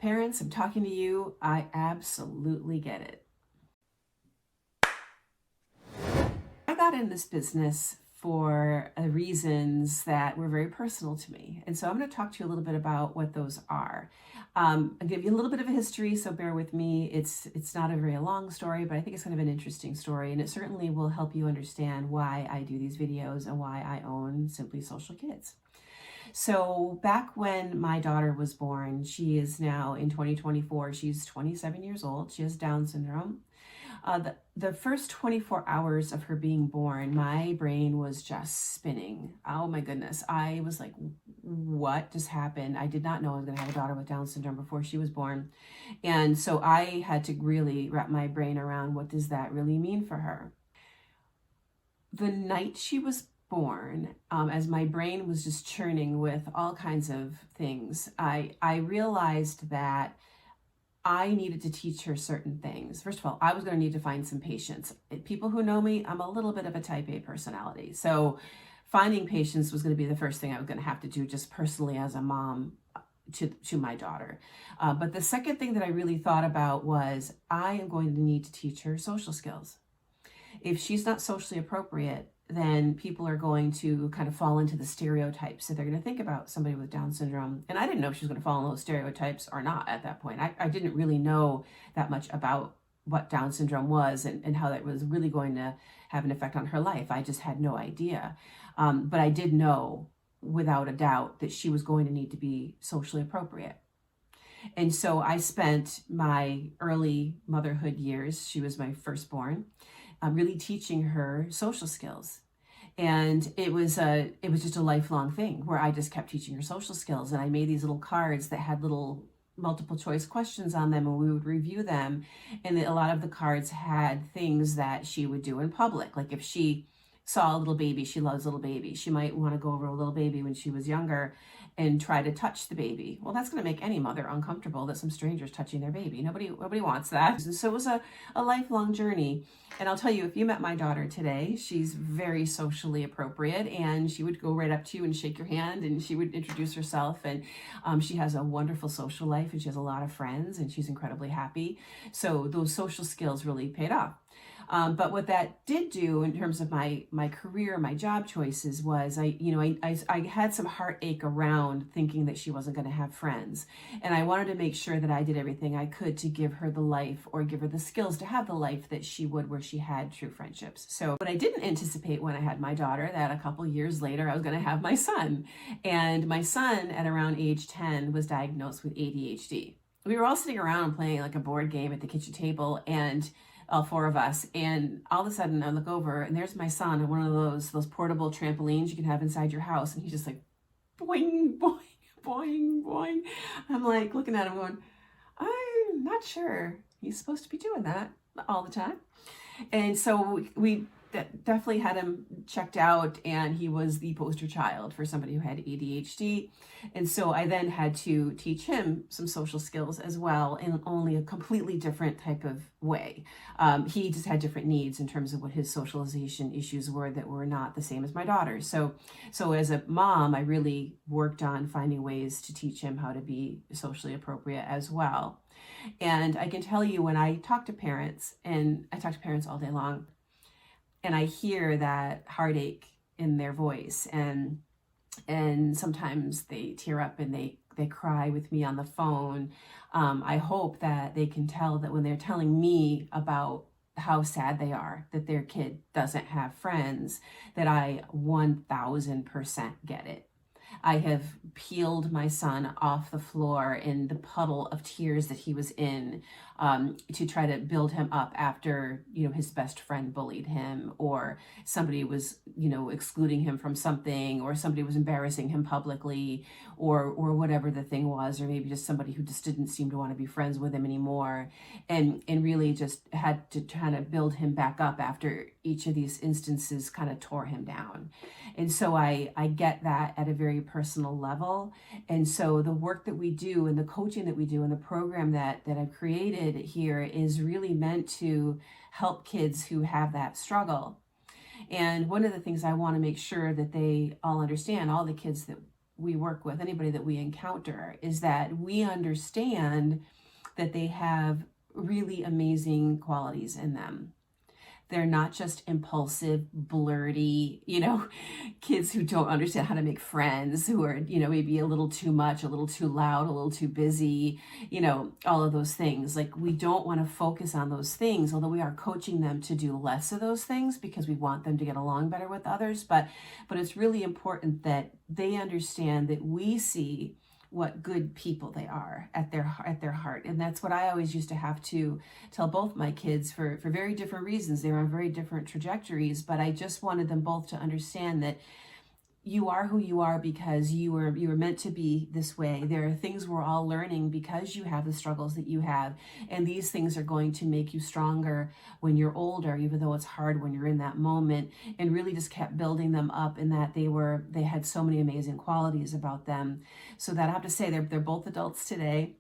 Parents, I'm talking to you. I absolutely get it. I got in this business for reasons that were very personal to me. And so I'm going to talk to you a little bit about what those are. I'll give you a little bit of a history, so bear with me. It's not a very long story, but I think it's kind of an interesting story, and it certainly will help you understand why I do these videos and why I own Simply Social Kids. So back when my daughter was born, she is now in 2024, she's 27 years old. She has Down syndrome. The first 24 hours of her being born, my brain was just spinning. Oh my goodness. I was like, what just happened? I did not know I was going to have a daughter with Down syndrome before she was born. And so I had to really wrap my brain around, what does that really mean for her? The night she was born, as my brain was just churning with all kinds of things, I realized that I needed to teach her certain things. First of all, I was going to need to find some patience. People who know me, I'm a little bit of a type A personality. So finding patience was going to be the first thing I was going to have to do just personally as a mom to my daughter. But the second thing that I really thought about was I am going to need to teach her social skills. If she's not socially appropriate, then people are going to kind of fall into the stereotypes that they're going to think about somebody with Down syndrome. And I didn't know if she was going to fall in those stereotypes or not at that point. I didn't really know that much about what Down syndrome was and how that was really going to have an effect on her life. I just had no idea. But I did know without a doubt that she was going to need to be socially appropriate. And so I spent my early motherhood years, she was my firstborn, really teaching her social skills. And it was just a lifelong thing where I just kept teaching her social skills. And I made these little cards that had little multiple choice questions on them, and we would review them. And a lot of the cards had things that she would do in public. Like if she saw a little baby, she loves little babies, she might want to go over a little baby when she was younger and try to touch the baby. Well, that's going to make any mother uncomfortable, that some stranger's touching their baby. Nobody wants that. So it was a lifelong journey. And I'll tell you, if you met my daughter today, she's very socially appropriate, and she would go right up to you and shake your hand, and she would introduce herself. And she has a wonderful social life, and she has a lot of friends, and she's incredibly happy. So those social skills really paid off. But what that did do in terms of my career, my job choices, was I had some heartache around thinking that she wasn't going to have friends. And I wanted to make sure that I did everything I could to give her the life, or give her the skills to have the life that she would, where she had true friendships. So, but I didn't anticipate when I had my daughter that a couple years later I was going to have my son. And my son at around age 10 was diagnosed with ADHD. We were all sitting around playing like a board game at the kitchen table, and all four of us, and all of a sudden I look over and there's my son on one of those portable trampolines you can have inside your house, and he's just like boing, boing, boing, boing. I'm like looking at him going, I'm not sure he's supposed to be doing that all the time. And so we definitely had him checked out, and he was the poster child for somebody who had ADHD. And so I then had to teach him some social skills as well, in only a completely different type of way. He just had different needs in terms of what his socialization issues were that were not the same as my daughter's. So as a mom, I really worked on finding ways to teach him how to be socially appropriate as well. And I can tell you, when I talk to parents, and I talk to parents all day long, and I hear that heartache in their voice, and sometimes they tear up and they cry with me on the phone. I hope that they can tell that when they're telling me about how sad they are that their kid doesn't have friends, that I 1000% get it. I have peeled my son off the floor in the puddle of tears that he was in, to try to build him up after, his best friend bullied him, or somebody was, excluding him from something, or somebody was embarrassing him publicly, or whatever the thing was, or maybe just somebody who just didn't seem to want to be friends with him anymore, and really just had to try to build him back up after each of these instances kind of tore him down. And so I get that at a very personal level. And so the work that we do, and the coaching that we do, and the program that I've created here is really meant to help kids who have that struggle. And one of the things I want to make sure that they all understand, all the kids that we work with, anybody that we encounter, is that we understand that they have really amazing qualities in them. They're not just impulsive, blurty, kids who don't understand how to make friends, who are, maybe a little too much, a little too loud, a little too busy, all of those things. Like, we don't want to focus on those things, although we are coaching them to do less of those things because we want them to get along better with others. But it's really important that they understand that we see what good people they are at their heart. And that's what I always used to have to tell both my kids for very different reasons. They were on very different trajectories, but I just wanted them both to understand that you are who you are because you were meant to be this way. There are things we're all learning because you have the struggles that you have, and these things are going to make you stronger when you're older, even though it's hard when you're in that moment. And really just kept building them up in that they had so many amazing qualities about them. So that I have to say, they're both adults today.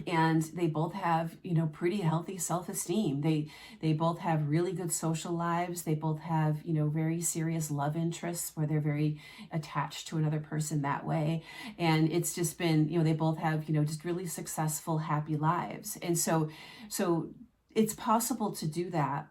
And they both have, pretty healthy self-esteem. They both have really good social lives. They both have, very serious love interests where they're very attached to another person that way. And it's just been, they both have, just really successful, happy lives. And so it's possible to do that.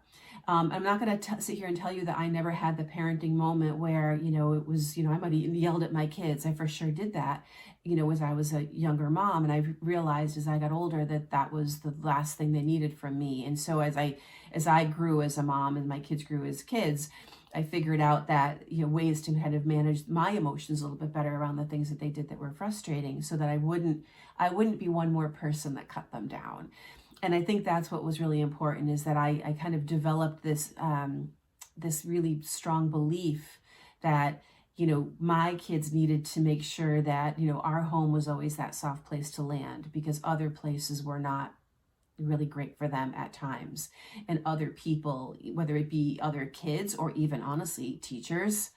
I'm not going to sit here and tell you that I never had the parenting moment where, it was, I might have yelled at my kids. I for sure did that, as I was a younger mom. And I realized as I got older that was the last thing they needed from me. And so as I grew as a mom and my kids grew as kids, I figured out that, ways to kind of manage my emotions a little bit better around the things that they did that were frustrating, so that I wouldn't be one more person that cut them down. And I think that's what was really important, is that I kind of developed this really strong belief that, my kids needed to make sure that, our home was always that soft place to land, because other places were not really great for them at times. And other people, whether it be other kids or even honestly teachers,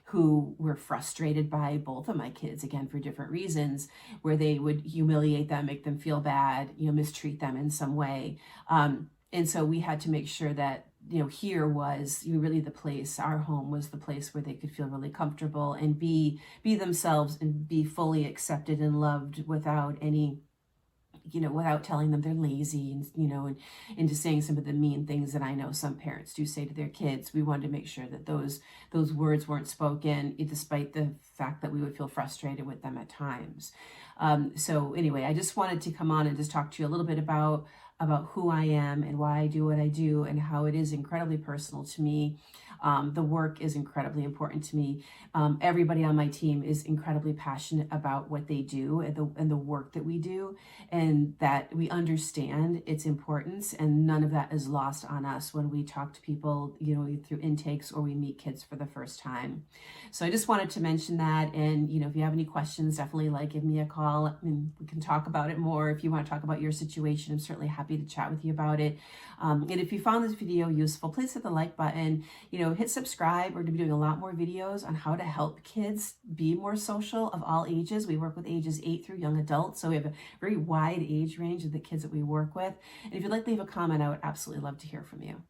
who were frustrated by both of my kids, again, for different reasons, where they would humiliate them, make them feel bad, mistreat them in some way. And so we had to make sure that, here was really the place, our home was the place where they could feel really comfortable and be themselves and be fully accepted and loved without any, without telling them they're lazy and just saying some of the mean things that I know some parents do say to their kids. We wanted to make sure that those words weren't spoken, despite the fact that we would feel frustrated with them at times. So anyway, I just wanted to come on and just talk to you a little bit about who I am and why I do what I do, and how it is incredibly personal to me. The work is incredibly important to me. Everybody on my team is incredibly passionate about what they do and the work that we do, and that we understand its importance, and none of that is lost on us when we talk to people, through intakes or we meet kids for the first time. So I just wanted to mention that. And, if you have any questions, definitely give me a call and we can talk about it more. If you want to talk about your situation, I'm certainly happy to chat with you about it. And if you found this video useful, please hit the like button, hit subscribe. We're going to be doing a lot more videos on how to help kids be more social of all ages. We work with ages 8 through young adults, so we have a very wide age range of the kids that we work with. And if you'd like to leave a comment, I would absolutely love to hear from you.